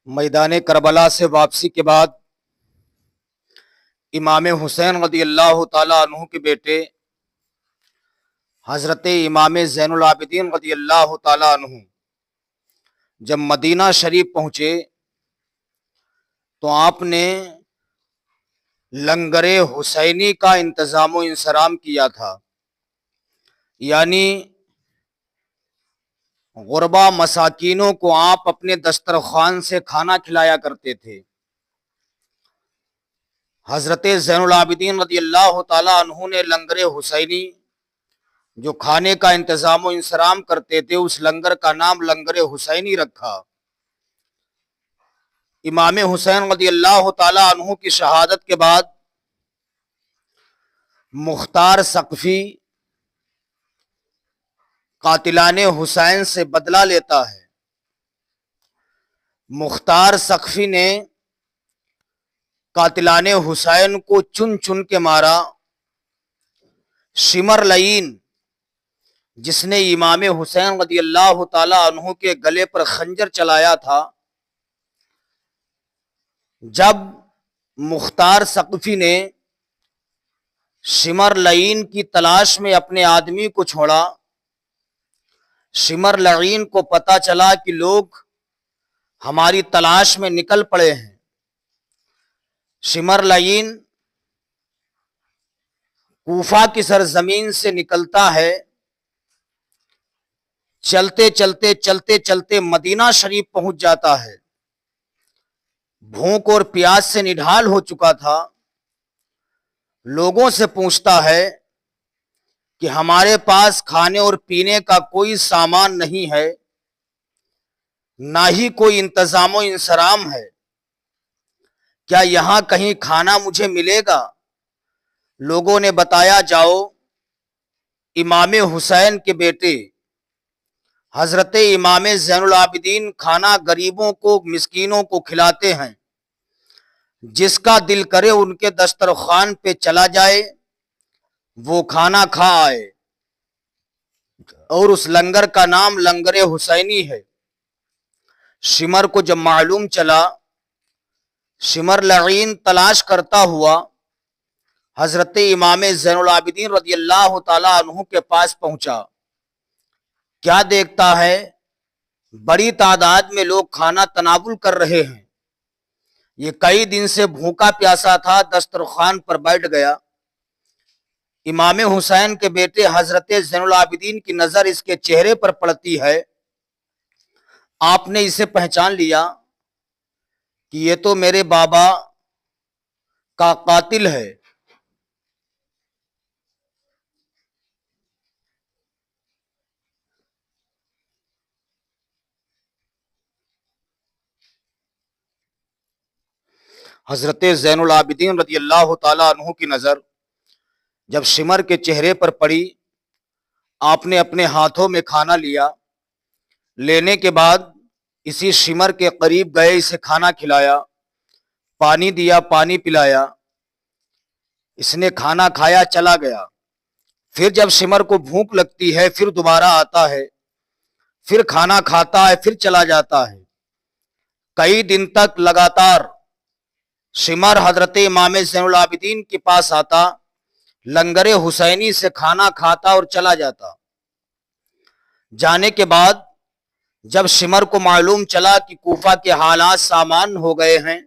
میدان کربلا سے واپسی کے بعد امام حسین رضی اللہ تعالیٰ عنہ کے بیٹے حضرت امام زین العابدین رضی اللہ تعالیٰ عنہ جب مدینہ شریف پہنچے تو آپ نے لنگر حسینی کا انتظام و انصرام کیا تھا، یعنی غربا مساکینوں کو آپ اپنے دسترخوان سے کھانا کھلایا کرتے تھے۔ حضرت زین العابدین رضی اللہ تعالیٰ عنہ نے لنگر حسینی جو کھانے کا انتظام و انصرام کرتے تھے، اس لنگر کا نام لنگر حسینی رکھا۔ امام حسین رضی اللہ تعالیٰ عنہ کی شہادت کے بعد مختار ثقفی قاتلان حسین سے بدلہ لیتا ہے۔ مختار ثقفی نے قاتلان حسین کو چن چن کے مارا۔ شمر لعین جس نے امام حسین رضی اللہ تعالیٰ عنہ کے گلے پر خنجر چلایا تھا، جب مختار ثقفی نے شمر لعین کی تلاش میں اپنے آدمی کو چھوڑا، شمر لعین کو پتا چلا کہ لوگ ہماری تلاش میں نکل پڑے ہیں۔ شمر لعین کوفہ کی سرزمین سے نکلتا ہے، چلتے چلتے چلتے چلتے مدینہ شریف پہنچ جاتا ہے۔ بھوک اور پیاس سے نڈھال ہو چکا تھا۔ لوگوں سے پوچھتا ہے کہ ہمارے پاس کھانے اور پینے کا کوئی سامان نہیں ہے، نہ ہی کوئی انتظام و انصرام ہے، کیا یہاں کہیں کھانا مجھے ملے گا؟ لوگوں نے بتایا، جاؤ امام حسین کے بیٹے حضرت امام زین العابدین کھانا غریبوں کو، مسکینوں کو کھلاتے ہیں، جس کا دل کرے ان کے دسترخوان پہ چلا جائے، وہ کھانا کھا آئے۔ اور اس لنگر کا نام لنگر حسینی ہے۔ شمر کو جب معلوم چلا، شمر لعین تلاش کرتا ہوا حضرت امام زین العابدین رضی اللہ تعالیٰ عنہ کے پاس پہنچا۔ کیا دیکھتا ہے؟ بڑی تعداد میں لوگ کھانا تناول کر رہے ہیں۔ یہ کئی دن سے بھوکا پیاسا تھا، دسترخوان پر بیٹھ گیا۔ امام حسین کے بیٹے حضرت زین العابدین کی نظر اس کے چہرے پر پڑتی ہے۔ آپ نے اسے پہچان لیا کہ یہ تو میرے بابا کا قاتل ہے۔ حضرت زین العابدین رضی اللہ تعالیٰ عنہ کی نظر جب شمر کے چہرے پر پڑی، آپ نے اپنے ہاتھوں میں کھانا لیا۔ لینے کے بعد اسی شمر کے قریب گئے، اسے کھانا کھلایا، پانی دیا، پانی پلایا۔ اس نے کھانا کھایا، چلا گیا۔ پھر جب شمر کو بھوک لگتی ہے، پھر دوبارہ آتا ہے، پھر کھانا کھاتا ہے، پھر چلا جاتا ہے۔ کئی دن تک لگاتار شمر حضرت امام زین العابدین کے پاس آتا، لنگر حسینی سے کھانا کھاتا اور چلا جاتا۔ جانے کے بعد جب شمر کو معلوم چلا کہ کوفہ کے حالات سامان ہو گئے ہیں،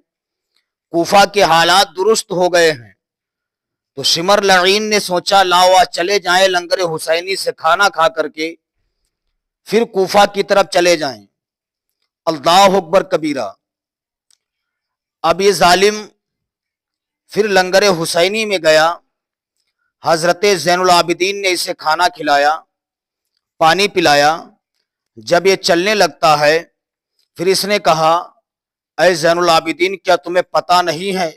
کوفہ کے حالات درست ہو گئے ہیں، تو شمر لعین نے سوچا، لاؤ چلے جائیں لنگر حسینی سے کھانا کھا کر کے پھر کوفہ کی طرف چلے جائیں۔ اللہ اکبر کبیرہ۔ اب یہ ظالم پھر لنگر حسینی میں گیا۔ حضرت زین العابدین نے اسے کھانا کھلایا، پانی پلایا۔ جب یہ چلنے لگتا ہے، پھر اس نے کہا، اے زین العابدین، کیا تمہیں پتہ نہیں ہے؟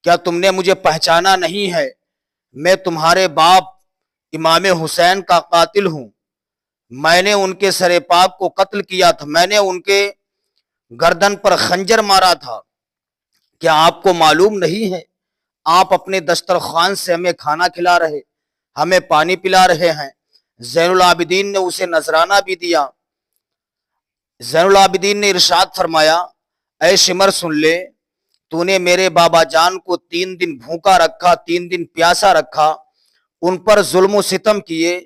کیا تم نے مجھے پہچانا نہیں ہے؟ میں تمہارے باپ امام حسین کا قاتل ہوں۔ میں نے ان کے سر پاک کو قتل کیا تھا، میں نے ان کے گردن پر خنجر مارا تھا۔ کیا آپ کو معلوم نہیں ہے؟ آپ اپنے دسترخوان سے ہمیں کھانا کھلا رہے، ہمیں پانی پلا رہے ہیں۔ زین العابدین نے اسے نذرانہ بھی دیا۔ زین العابدین نے ارشاد فرمایا، اے شمر سن لے، تو نے میرے بابا جان کو 3 دن بھوکا رکھا، 3 دن پیاسا رکھا، ان پر ظلم و ستم کیے،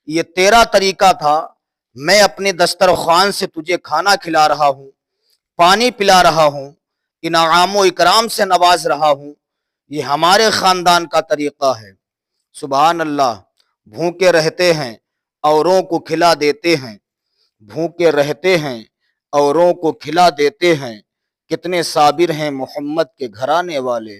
یہ تیرا طریقہ تھا۔ میں اپنے دسترخوان سے تجھے کھانا کھلا رہا ہوں، پانی پلا رہا ہوں، انعام و اکرام سے نواز رہا ہوں، یہ ہمارے خاندان کا طریقہ ہے۔ سبحان اللہ، بھوکے رہتے ہیں اوروں کو کھلا دیتے ہیں، بھوکے رہتے ہیں اوروں کو کھلا دیتے ہیں، کتنے صابر ہیں محمد کے گھرانے والے۔